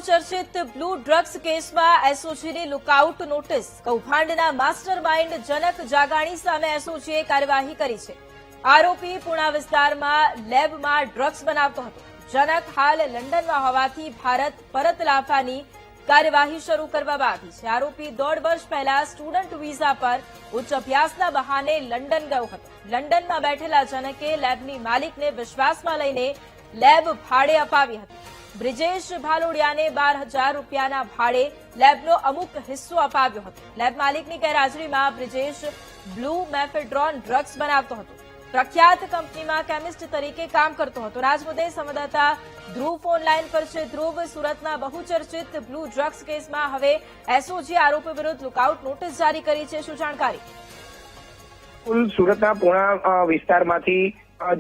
બહુચર્ચિત blue drugs કેસમાં એસઓજીની lookout notice. કૌભાંડના master mind જનક જાગાણી સામે એસઓજીએ કાર્યવાહી કરી છે। આરોપી પુણા વિસ્તારમાં લેબમાં ડ્રગ્સ બનાવતો હતો। જનક હાલ લંડનમાં હોવાથી ભારત પરત લાવવાની કાર્યવાહી શરૂ કરવામાં આવી છે। આરોપી 1.5 વર્ષ પહેલા સ્ટુડન્ટ વિઝા પર ઉચ્ચ અભ્યાસના બહાને લંડન ગયો હતો। લંડનમાં બેઠેલા જનકે લેબની માલિકને વિશ્વાસમાં લઈને લેબ ભાડે અપાવી હતી। બ્રિજેશ ભાલોડિયાને 12,000 રૂપિયાના ભાડે લેબનો અમુક હિસ્સો અપાવ્યો હતો। લેબ માલિકની ગેરહાજરીમાં બ્રિજેશ બ્લુ મેફેડ્રોન ડ્રગ્સ બનાવતો હતો। પ્રખ્યાત કંપનીમાં કેમિસ્ટ તરીકે કામ કરતો હતો। આજ મુદ્દે સંવાદદાતા ધ્રુવ ફોન લાઈન પર છે। ધ્રુવ, સુરતના બહુચર્ચિત બ્લુ ડ્રગ્સ કેસમાં હવે એસઓજી આરોપી વિરુદ્ધ લુકઆઉટ નોટિસ જારી કરી છે। શું જાણકારી? સુરતના પુણા વિસ્તારમાંથી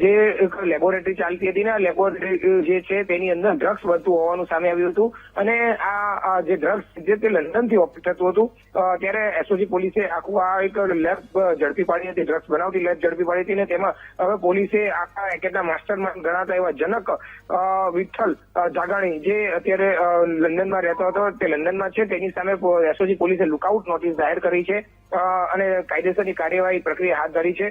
જે એક લેબોરેટરી ચાલતી હતી ને, આ લેબોરેટરી જે છે તેની અંદર ડ્રગ્સ બનતું હોવાનું સામે આવ્યું હતું અને આ જે ડ્રગ્સ જે તે લંડનથી ઓપરેટ થતું હતું। ત્યારે એસઓજી પોલીસે આખું આ એક લેબ ઝડપી પાડી હતી, ડ્રગ્સ બનાવતી લેબ ઝડપી પાડી હતી ને તેમાં હવે પોલીસે આખા રેકેટના માસ્ટર માઇન્ડ ગણાતા એવા જનક વિઠ્ઠલ જાગાણી, જે અત્યારે લંડનમાં રહેતો હતો, તે લંડનમાં છે, તેની સામે એસઓજી પોલીસે લુકઆઉટ નોટિસ જાહેર કરી છે અને કાયદેસરની કાર્યવાહી પ્રક્રિયા હાથ ધરી છે।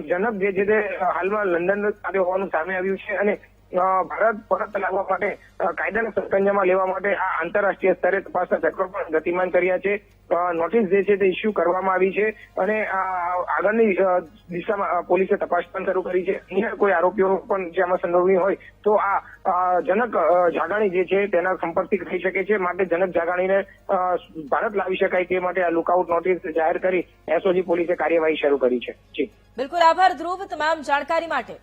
જનક જે છે તે હાલમાં લંડન ખાતે હોવાનું સામે આવ્યું છે અને ભારત પરત લાવવા માટે કાયદાના સંકંજામાં લેવા માટે આ આંતરરાષ્ટ્રીય સ્તરે તપાસના ચક્રો પણ ગતિમાન કર્યા છે। નોટિસ જે છે તે ઇસ્યુ કરવામાં આવી છે અને આગળની દિશામાં પોલીસે તપાસ પણ શરૂ કરી છે। અન્ય કોઈ આરોપીઓ પણ જેમાં સંડોવણી હોય તો આ જનક જાગાણી જે છે તેના સંપર્કથી થઈ શકે છે, માટે જનક જાગાણીને ભારત લાવી શકાય તે માટે આ લુકઆઉટ નોટિસ જાહેર કરી એસઓજી પોલીસે કાર્યવાહી શરૂ કરી છે। જી બિલકુલ, આભાર ધ્રુવ તમામ જાણકારી માટે।